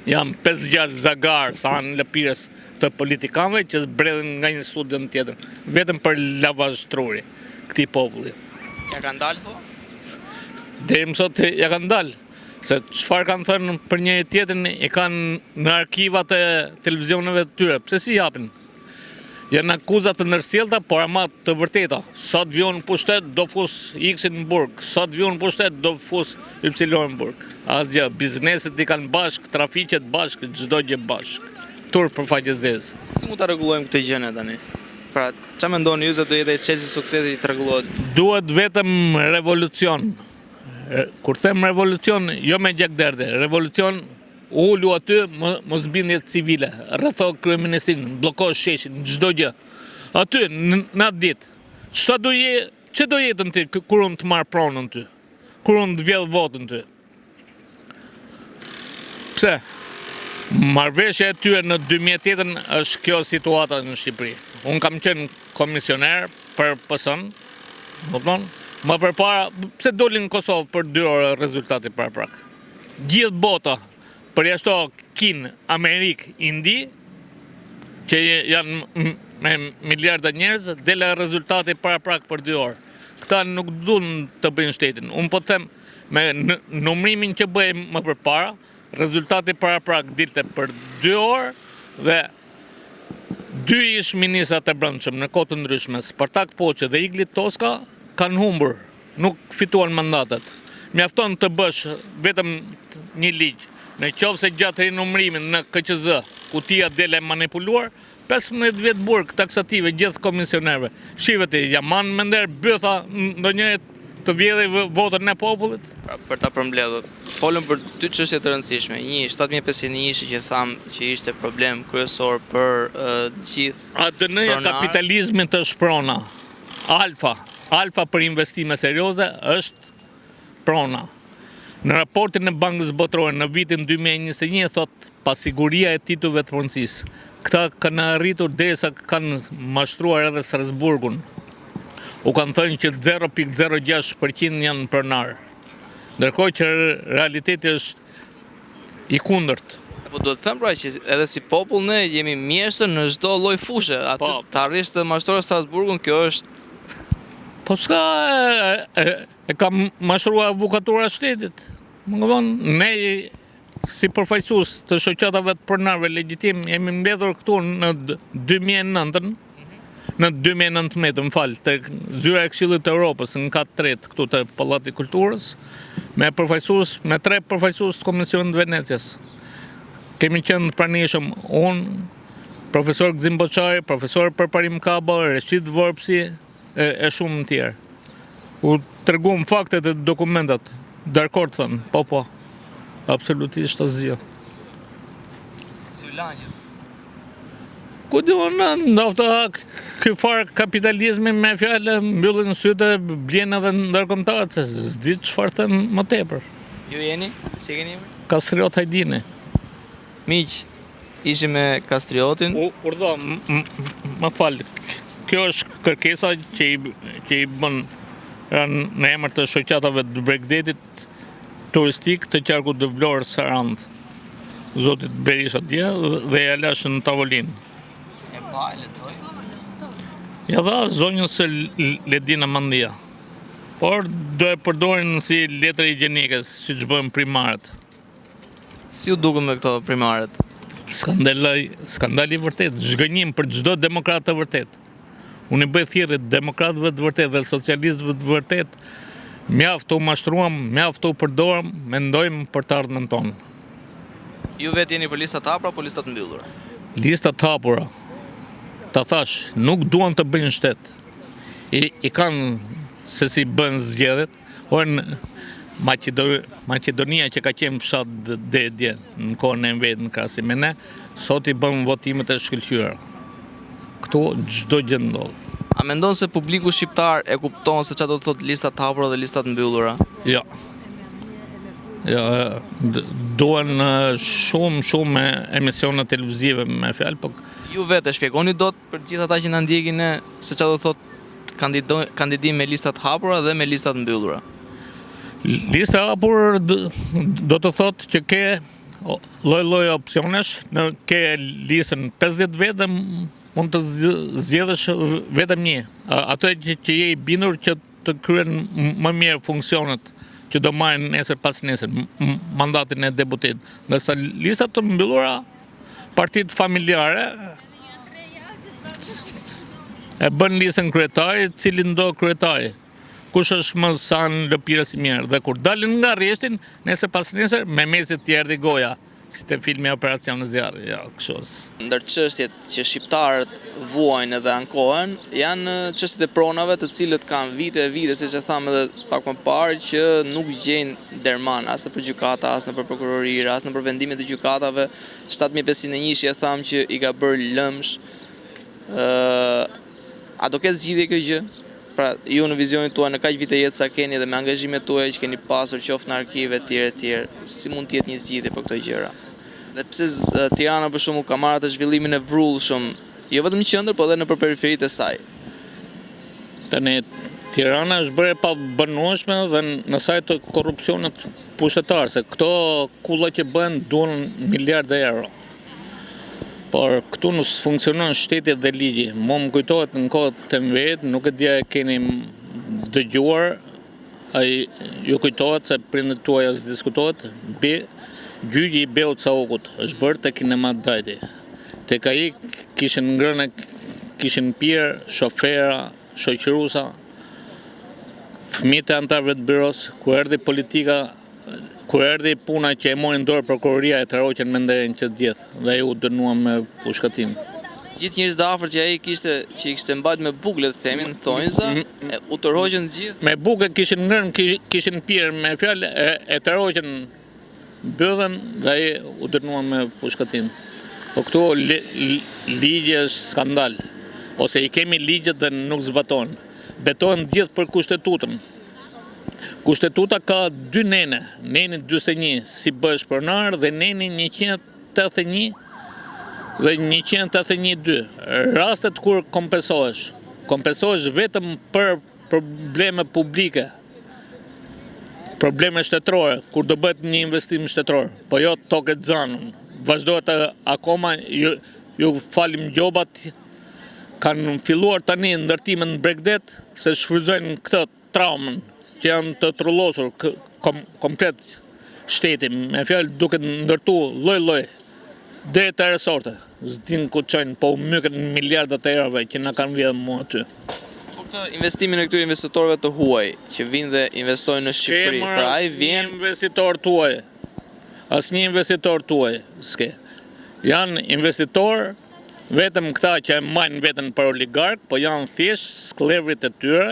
Jam 5-6 zagar sa anë lëpires të politikanëve që bredhen nga një studion tjetër, vetëm për lavazh truri këtij populli. Ja kanë dalë, tho? Deri më sot ja kanë dalë. Se çfarë kanë thënë për njëri tjetrin e kanë në arkivat e televizioneve të tyre. Pse si japin? Janë akuzat të ndërsjellta, por ama të vërteta. Sot vion në pushtet, do fus X-in në burg. Sot vion në pushtet, do fus Y-in në burg. Asgjë, bizneset i kanë bashk, trafiqet bashk, çdo gjë bashk. Tur për faqezes. Si mund ta rregullojmë këtë gjë ne tani? Pra, çfarë mendoni ju se do jetë çelësi suksesi që të rregullohet? Duhet vetëm revolucion. Kur them revolucion, jo me gjakderdhe, revolucion ullu aty, mos bindjet civile, rretho kryeministin, bloko sheshin, çdo gjë. Aty, në atë ditë, që do jetën ti, kur unë të marrë pronën ty, kur unë të vjedh votën ty. Pse? Marrëveshja e tyre në 2008 është kjo situata në Shqipëri. Unë kam qenë komisioner për PS-n, më përpara, pse dolin në Kosovë për 2 orë rezultati paraprak. Gjithë bota, përjashto Kinë, Amerikë, Indi, që janë me miliarda njerëz, dele rezultati paraprak për 2 orë. Këta nuk duan të bëjnë shtetin. Unë po të them, me numrimin që bëjmë më përpara, rezultati paraprak dilte për 2 orë dhe 2 ish ministrat e brendshëm në kohë të ndryshme, Spartak Poçe dhe Igli Toska, kanë humbur, nuk fituan mandatet. Mjafton të bësh vetëm një ligj. Në qoftë se gjatë rinumërimit në KQZ, kutia dele manipuluar, 15 vjet burg taksative gjithë komisionerëve. Shiveti, jaman me nder bytha ndonjëri të vjedhë votën e popullit? Pra, për ta përmbledhur, folëm për 2 çështje të rëndësishme. Një, 7501 që thamë që ishte problem kryesor për gjithë. ADN-ja kapitalizmit është prona. Alfa për investime serioze është prona. Në raportin e Bankës Botërore në vitin 2021 thot pasiguria e titujve të punësisë. Këta kanë arritur derisa kanë mashtruar edhe Strasburgun. U kanë thënë që 0.06% janë pronar. Ndërkohë që realiteti është i kundërt. Po do të them pra që edhe si popull ne jemi mjeshtër në çdo lloj fushe. Aty të arrish të mashtrosh Strasburgun, kjo është. Po s'ka e kam mashtruar avokatura e shtetit. Ne si përfaqësues të shoqatave të pronarëve legjitim jemi mbledhur këtu në 2009, në 2019, tek zyra e Këshillit të Evropës në kat tret këtu te Pallati i Kulturës, me 3 përfaqësues të Komisionit të Venecias. Kemi qenë pranishëm unë, profesor Gzim Boçari, profesor Përparim Kaba, Reshid Vorpsi, e shumë të tjerë. U treguam faktet e dokumentat, dakord thënë, po, absolutisht asgjë. Si lanjë. Ku di unë, ndofta ky far kapitalizmi me fjalë mbyllin sytë, blen edhe ndërkombëtarët, se s'di çfarë them më tepër. Ju jeni? Si keni? Kastriot Hajdini. Miq, ishim me Kastriotin. Urdhë, më fal. Kjo është kërkesa që i bën në emër të shoqatave të Bregdetit turistik të qarkut të Vlorës Sarand. Zotit Berisha dje dhe ja lash në tavolinë. E pa, lexoj. Ja dha zonjën së Ledina Mandia. Por do e përdorin si letër higjienike, siç bëjnë primarët. Si u dukën me këto primarët? Skandal i vërtet, zhgënjim për çdo demokrat të vërtet. Unë i bëj thirrje demokratëve të vërtet dhe socialistëve të vërtet, mjaft u mashtruam, mjaft u përdorëm, mendojmë për të ardhmen tonë. Ju vetë jeni për listat hapura apo listat mbyllura? Listat hapura. Ta thash, nuk duan të bëjnë shtet. I kanë se si bën zgjedhjet, por në Maqedonia që ka qenë fshat dje në kohën e vet në krahasim me ne, sot i bën votimet e shkëlqyera. Këtu çdo gjë ndodh. A mendon se publiku shqiptar e kupton se çfarë do të thotë listat hapura dhe listat mbyllura? Jo. Duan shumë emisione televizive me fjalë, po ju vetë shpjegoni dot për gjithë ata që na ndjekin ne se çfarë do të thotë kandidim me listat hapura dhe me listat mbyllura. Lista hapur do të thotë që ke lloj opsionesh, në ke listën 50 vetë dhe mund të zgjedhësh vetëm një. Ato që je i bindur që të kryen më mirë funksionet që do marrin nesër pas nesër mandatin e deputetit. Ndërsa listat të mbyllura, partitë familjare e bën listën kryetari, cili ndo kryetari. Kush është më sa në lëpirës i mirë. Dhe kur dalin nga rreshtin, nesër pas nesër, me mesit të erdhi goja, si te filmi Operacion Zjarri. Ja, ndër çështjet që shqiptarët vuajnë edhe ankohen, janë çështjet e pronave, të cilët kanë vite e vite, siç e thamë edhe pak më parë, që nuk gjejnë derman as nëpër gjykata, as nëpër prokurori, as nëpër vendimet e gjykatave. 7501 e thamë që i ka bërë lëmsh. A do ketë zgjidhje kjo gjë? Pra, ju në vizionin tuaj, në kaq vite jetë sa keni dhe me angazhimet tuaja që keni pasur qoftë në arkive etj, si mund të jetë një zgjidhje për këto gjëra? Dhe pse Tirana për shembull ka marrë atë zhvillimin e vrullshëm, jo vetëm në qendër, por edhe në periferitë e saj? Tani Tirana është bërë pa banueshme dhe në saj të korrupsionit pushtetar, se këto kulla që bëhen duan miliardë euro. Por këtu nuk funksionon shteti dhe ligji. Më kujtohet në kohët të vetë, nuk e dia e keni dëgjuar, ju kujtohet se prindët tuaja s'diskutohet, gjyqi i Beut Saukut është bërë te kinema Dajti. Tek ai kishin ngrënë, kishin pirë shofera, shoqëruesa, fëmijët e anëtarëve të byros, ku erdhi politika, kur erdhi puna që e morin dorë prokuroria, e tërhoqën me nderin që gjithë dhe u dënuan me pushkatim. Gjithë njerëz të afërt që ai që i kishte mbajtur me bukë, le të themi, në thonjza, u tërhoqën të gjithë. Me bukë kishin ngrënë, kishin pirë, me fjalë e tërhoqën byllën dhe ai u dënuan me pushkatim. Po këtu ligji është skandal. Ose i kemi ligjet dhe nuk zbatohen. Betohen gjithë për kushtetutën. Kushtetuta ka dy nene, neni 41 si bësh pronar dhe neni 181 dhe 181-2. Rastet kur kompensohesh vetëm për probleme publike, probleme shtetërore, kur do bëhet një investim shtetëror, po jo tokë të zanën. Vazhdohet akoma, ju falim gjobat, kanë filluar tani ndërtimin në Bregdet, se shfrytëzojnë këtë traumën, që janë të trullosur komplet shtetin, me fjalë duke ndërtu lloj-lloj deri te resorte. S'din ku çojnë, po mykën miliardat e eurove që na kanë vjedhur mua aty. Po këtë investimin e këtyre investitorëve të huaj që vinë dhe investojnë në Shqipëri, pra ai vjen investitor tuaj. Asnjë investitor tuaj s'ke. Janë investitor vetëm këta që e majnë veten për oligark, po janë thjesht skllevrit e tyre.